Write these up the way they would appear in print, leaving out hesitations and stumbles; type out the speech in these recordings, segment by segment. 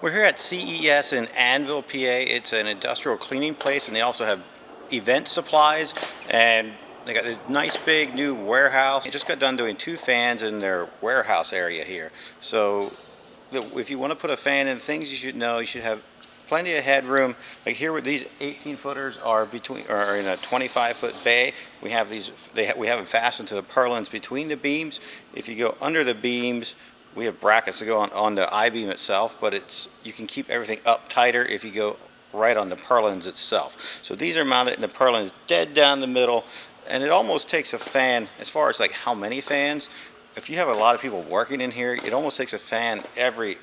We're here at CES in Annville, PA. It's an industrial cleaning place, and they also have event supplies, and they got this nice big new warehouse. They just got done doing 2 fans in their warehouse area here. So if you want to put a fan in, things you should know, you should have plenty of headroom. Like here, with these 18-footers are in a 25-foot bay. We have these. We have them fastened to the purlins between the beams. If you go under the beams, we have brackets to go on the I-beam itself, but you can keep everything up tighter if you go right on the purlins itself. So these are mounted in the purlins dead down the middle, and it almost takes a fan, as far as like how many fans. If you have a lot of people working in here, it almost takes a fan every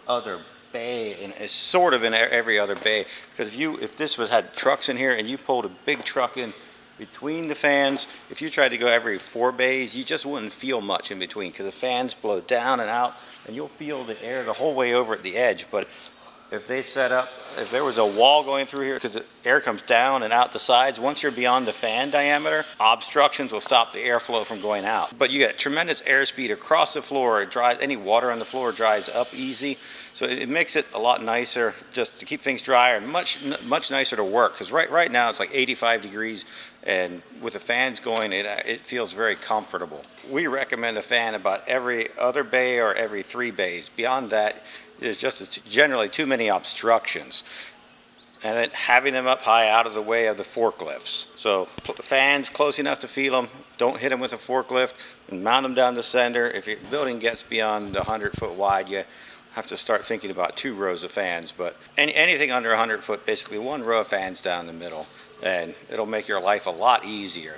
other bay, and it's sort of in every other bay. Because if this had trucks in here and you pulled a big truck in between the fans, if you tried to go every 4 bays, you just wouldn't feel much in between, because the fans blow down and out, and you'll feel the air the whole way over at the edge. But if there was a wall going through here, because the air comes down and out the sides, once you're beyond the fan diameter, obstructions will stop the airflow from going out. But you get tremendous airspeed across the floor. It dries, any water on the floor dries up easy. So it makes it a lot nicer just to keep things drier, and much nicer to work, because right now it's like 85 degrees, and with the fans going, it feels very comfortable. We recommend a fan about every other bay or every 3 bays. Beyond that, there's just generally too many obstructions. And then having them up high out of the way of the forklifts. So put the fans close enough to feel them. Don't hit them with a forklift, and mount them down the center. If your building gets beyond 100 foot wide, you have to start thinking about 2 rows of fans. But anything under 100 foot, basically 1 row of fans down the middle, and it'll make your life a lot easier.